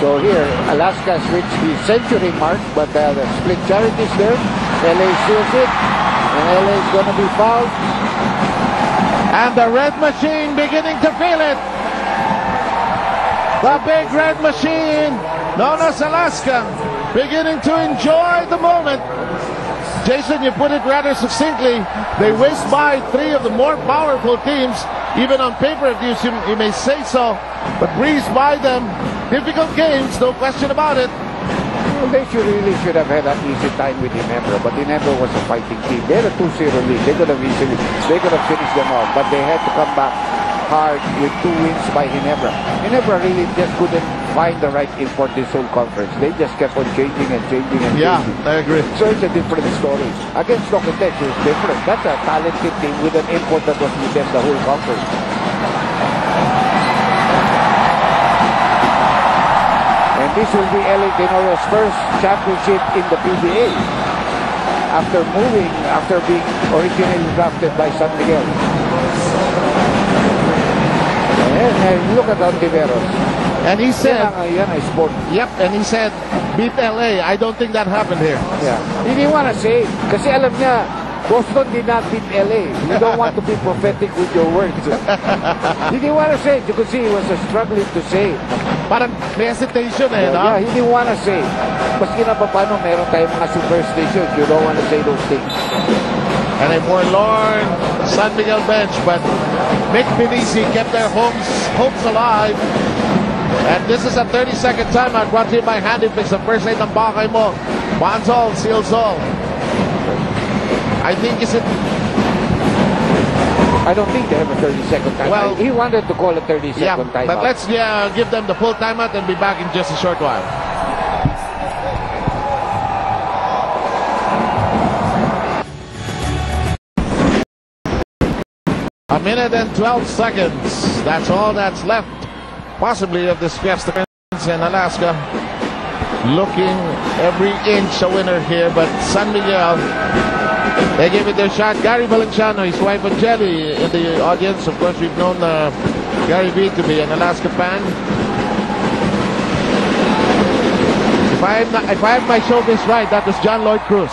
So here, Alaska has reached the century mark, but the split charities there. LA steals it, and LA is going to be fouled. And the red machine beginning to feel it. The big red machine, known as Alaska, beginning to enjoy the moment. Jason, you put it rather succinctly. They whizzed by three of the more powerful teams. Even on pay-per-views, you may say so, but breezed by them. Difficult games, no question about it. Well, they really should have had an easy time with Ginebra, but Ginebra was a fighting team. They had a 2-0 lead. They could have finished them off, but they had to come back hard with 2 wins by Ginebra. Ginebra really just couldn't find the right import this whole conference. They just kept on changing and changing and changing. Yeah, I agree. So it's a different story. Against Locotex, it's different. That's a talented team with an import that was with them the whole conference. And this will be LA Tenoro's first championship in the PBA after being originally drafted by San Miguel. And look at Ontiveros. And he said, Yep, and he said, beat LA. I don't think that happened here. Yeah. He didn't want to say, kasi alam niya, Boston did not beat LA. You don't want to be prophetic with your words. He didn't want to say it. You could see he was struggling to say it. Parang may hesitation no? Yeah, he didn't want to say it. Maski na pa paano, meron tayong mga superstitions. You don't want to say those things. And a forlorn San Miguel bench, but Mick Pinisi kept their hopes alive. And this is a 30-second timeout brought to you by Handy Fix. The first aid ng bakay mo. Bonds all, seals all. I think I don't think they have a 30-second timeout. Well, he wanted to call a 30-second timeout. But let's give them the full timeout and be back in just a short while. A minute and 12 seconds. That's all that's left, possibly, of this Fiesta in Alaska. Looking every inch a winner here, but San Miguel, they gave it their shot. Gary Valenciano, his wife Angeli in the audience. Of course, we've known Gary V to be an Alaska fan. If I have my showbiz right, that was John Lloyd Cruz.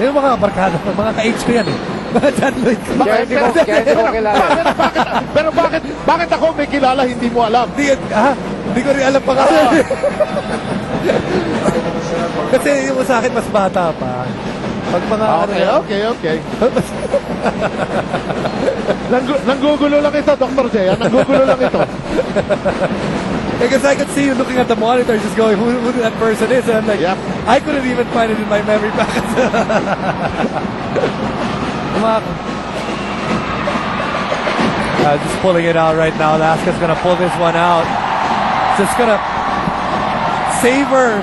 Yung mga barkada, mga ka-age ko yan eh. Mga John Lloyd Cruz. Pero bakit ako may kilala hindi mo alam? Hindi ko rin alam pa kasi. Kasi yung sa akin mas bata pa. Pag mga Okay. Nanggugulo lang ito, Dr. J. Nanggugulo lang ito. Because I could see you looking at the monitor just going, who that person is? And I'm like, yep. I couldn't even find it in my memory packet. Just pulling it out right now. Alaska's going to pull this one out. Just going to savor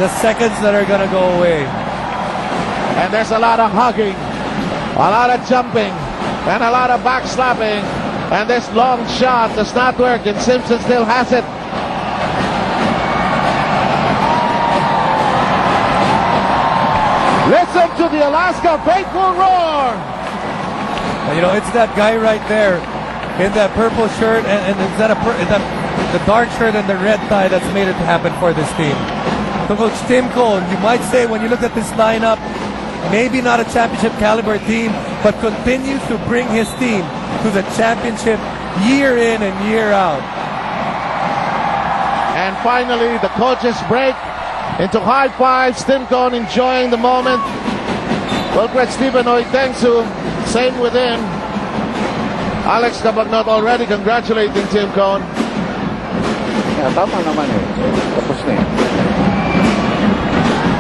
the seconds that are going to go away. And there's a lot of hugging, a lot of jumping, and a lot of backslapping. And this long shot does not work, and Simpson still has it. Listen to the Alaska faithful roar. And, you know, it's that guy right there in that purple shirt, and it's the dark shirt and the red tie that's made it happen for this team. So Coach Tim Cole, you might say when you look at this lineup, maybe not a championship caliber team, but continues to bring his team to the championship year in and year out. And finally, the coaches break into high fives. Tim Cone enjoying the moment. Wilfred Stephen Oitengsu, same with him. Alex Cabagnot already congratulating Tim Cone. Yeah, tama naman eh. Tapos na eh.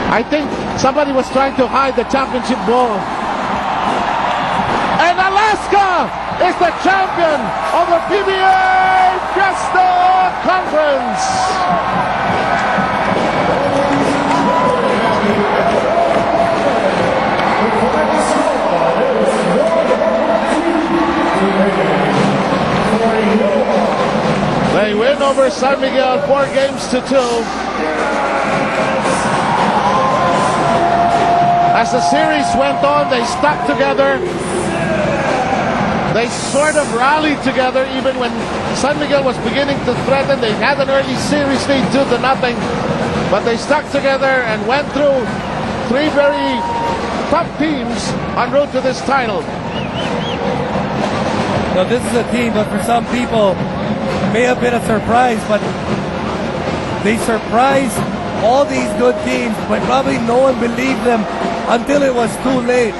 I think somebody was trying to hide the championship ball. And Alaska is the champion of the PBA Fiesta Conference. They win over San Miguel 4-2. As the series went on, they stuck together. They sort of rallied together even when San Miguel was beginning to threaten. They had an early series lead 2-0, but they stuck together and went through three very tough teams en route to this title. Now this is a team, but for some people, it may have been a surprise, but they surprised all these good teams, but probably no one believed them until it was too late.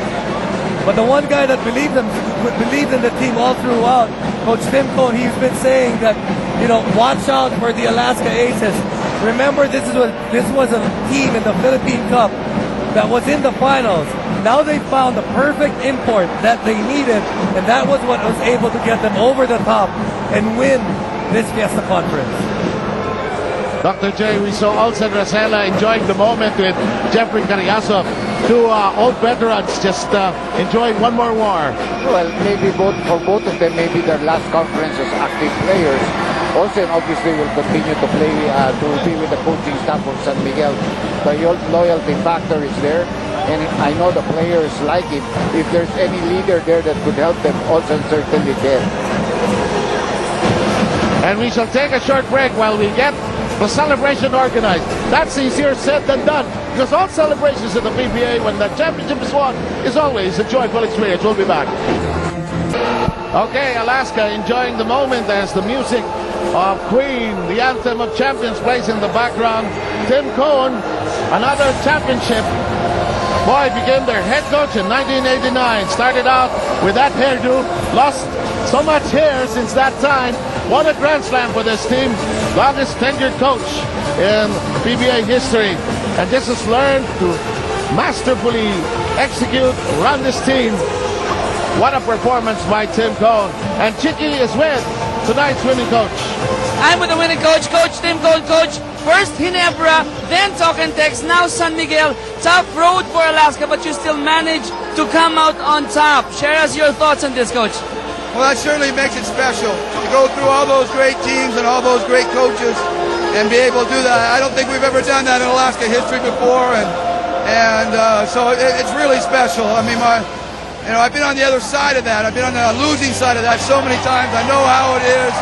But the one guy that believed in the team all throughout, Coach Tim Cohn, he's been saying that, you know, watch out for the Alaska Aces. Remember, this was a team in the Philippine Cup that was in the finals. Now they found the perfect import that they needed, and that was what was able to get them over the top and win this Fiesta Conference. Dr. J, we saw Olsen Rosella enjoying the moment with Jeffrey Cariaso. Two old veterans just enjoying one more war. Well, maybe for both of them, maybe their last conference as active players. Olsen obviously will continue to play, to be with the coaching staff of San Miguel. The loyalty factor is there, and I know the players like it. If there's any leader there that could help them, Olsen certainly can. And we shall take a short break while we get the celebration organized. That's easier said than done, because all celebrations at the PBA when the championship is won is always a joyful experience. We'll be back. Okay, Alaska enjoying the moment as the music of Queen, the anthem of champions, plays in the background. Tim Cohn, another championship. Boy, became their head coach in 1989. Started out with that hairdo, lost so much hair since that time. Won a Grand Slam for this team. Longest tenured coach in PBA history. And just has learned to masterfully execute, run this team. What a performance by Tim Cohn. And Chicky is with tonight's winning coach. I'm with the winning coach, Coach Tim Cohn. Coach, first Ginebra, then Tokentex, now San Miguel. Tough road for Alaska, but you still managed to come out on top. Share us your thoughts on this, Coach. Well, that certainly makes it special to go through all those great teams and all those great coaches and be able to do that. I don't think we've ever done that in Alaska history before, so it's really special. I mean, I've been on the other side of that. I've been on the losing side of that so many times. I know how it is,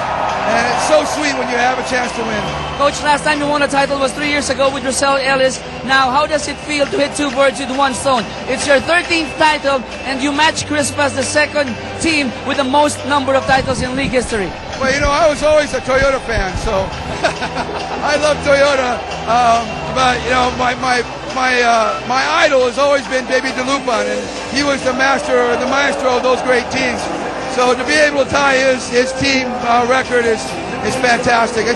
and it's so sweet when you have a chance to win. Coach, last time you won a title was 3 years ago with Rosell Ellis. Now, how does it feel to hit two birds with one stone? It's your 13th title, and you match Crispas, the second team with the most number of titles in league history. Well, you know, I was always a Toyota fan, so I love Toyota. But you know, my idol has always been Baby DeLupan, and he was the maestro of those great teams. So to be able to tie his team record is fantastic.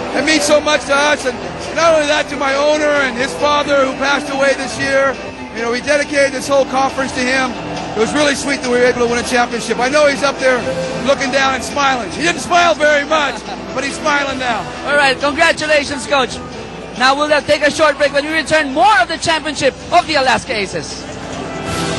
It means so much to us, and not only that, to my owner and his father who passed away this year. You know, we dedicated this whole conference to him. It was really sweet that we were able to win a championship. I know he's up there looking down and smiling. He didn't smile very much, but he's smiling now. All right, congratulations, Coach. Now we'll take a short break. When we return, more of the championship of the Alaska Aces.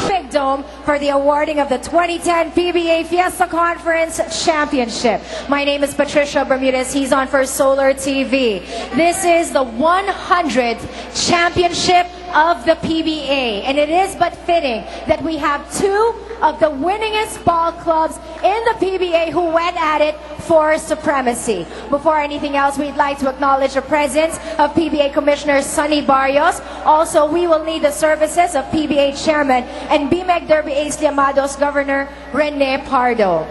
Big Dome for the awarding of the 2010 PBA Fiesta Conference Championship. My name is Patricia Bermudez. He's on for Solar TV. This is the 100th championship of the PBA, and it is but fitting that we have two of the winningest ball clubs in the PBA who went at it for supremacy. Before anything else, we'd like to acknowledge the presence of PBA Commissioner Sonny Barrios. Also, we will need the services of PBA Chairman and BMEG Derby Ace Llamados Governor Rene Pardo.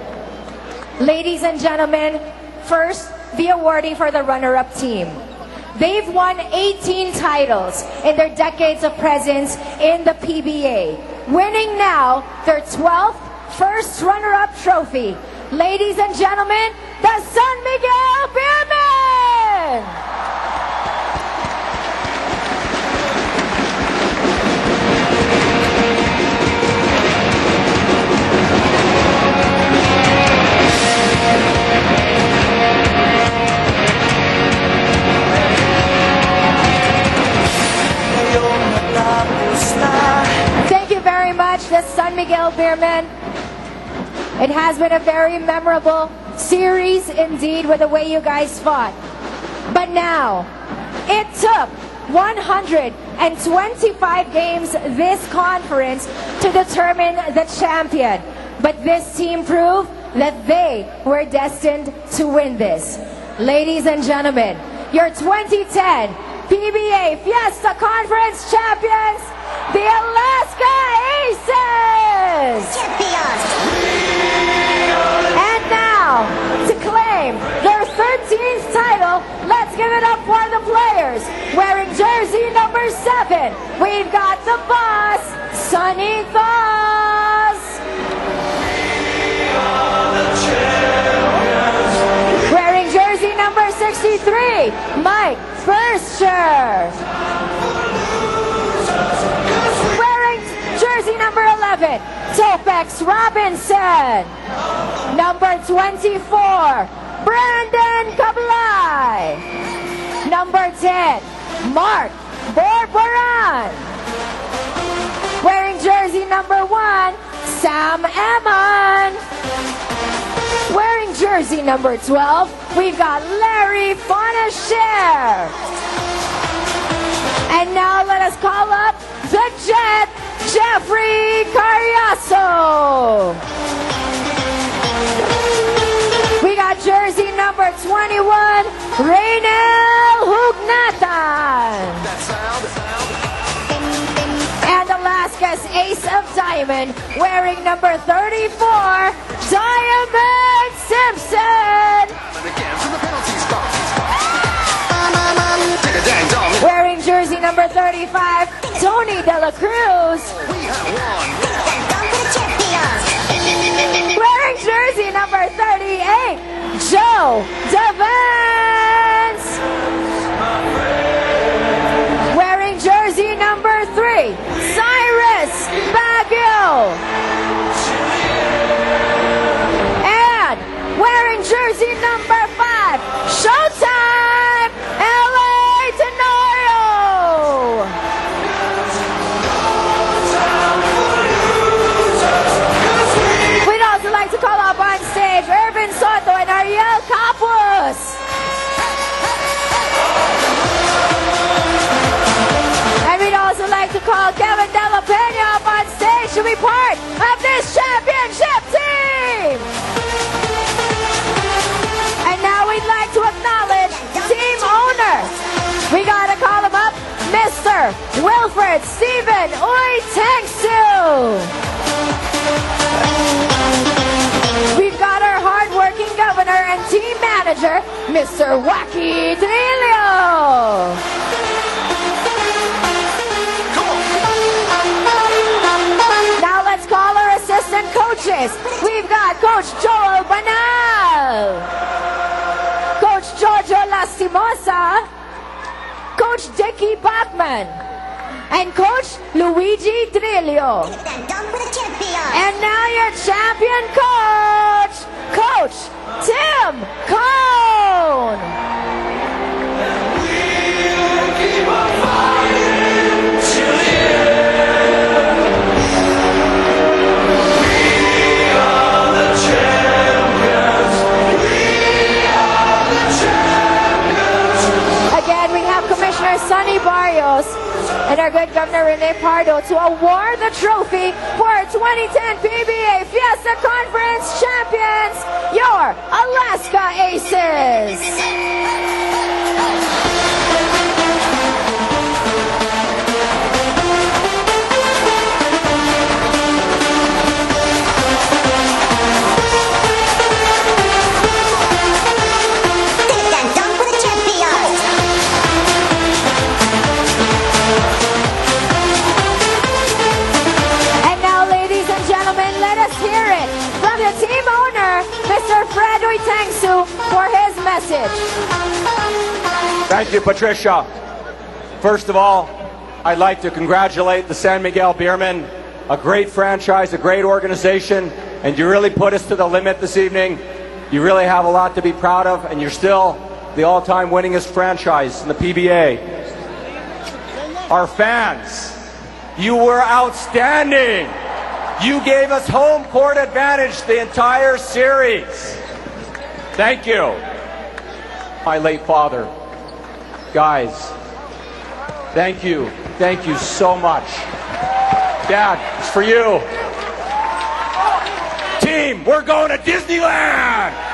Ladies and gentlemen, first, the awarding for the runner-up team. They've won 18 titles in their decades of presence in the PBA, winning now their 12th first runner-up trophy. Ladies and gentlemen, the San Miguel Beermen! Thank you very much, the San Miguel Beermen. It has been a very memorable series indeed with the way you guys fought. But now, it took 125 games this conference to determine the champion. but this team proved that they were destined to win this. Ladies and gentlemen, your 2010 PBA Fiesta Conference champions, the Alaska Aces! Champions! And now, to claim their 13th title, let's give it up for the players. Wearing jersey number 7, we've got the boss, Sonny Thoss. Wearing jersey number 63, Mike Firster. Wearing jersey number 11, Topex Robinson. Number 24, Brandon Cablay. Number 10, Mark Borboran. Wearing jersey number 1, Sam Ammon. Wearing jersey number 12, we've got Larry Fonacher. And now let us call up the Jet, Jeffrey Carriazo. We got jersey number 21, Raynel Hugnatan. And Alaska's Ace of Diamond, wearing number 34, Diamond Simpson. Wearing jersey number 35, Tony De La Cruz. Wearing jersey number 38, Joe Devance. Wearing jersey number 3, Cyrus Baguio. And wearing jersey number 5, Showtime, LA Tenorio. We'd also like to call up on stage Irvin Soto and Ariel Capus. And we'd also like to call Kevin De La Pena up on stage to be part of this championship team. And now we'd like to acknowledge team owner. We gotta call him up, Mr. Wilfred Stephen Uitengsu. We've got our hard-working governor and team manager, Mr. Wacky Trillo. Now let's call our assistant coaches. We've got Coach Joel Banal, Coach Giorgio Lastimosa, Coach Dickie Bachman, and Coach Luigi Trillo. And now your champion coach, Coach Tim Cone. We'll keep on fighting till the end. We are the champions. We are the champions. Again, we have Commissioner Sonny Barrios and our good Governor Rene Pardo to award the trophy for our 2010 PBA Fiesta Conference champions, your Alaska Aces. Team owner, Mr. Fred Uitengsu, for his message. Thank you, Patricia. First of all, I'd like to congratulate the San Miguel Beermen, a great franchise, a great organization, and you really put us to the limit this evening. You really have a lot to be proud of, and you're still the all-time winningest franchise in the PBA. Our fans, you were outstanding. You gave us home court advantage the entire series. Thank you. My late father. Guys, thank you. Thank you so much. Dad, it's for you. team. We're going to Disneyland.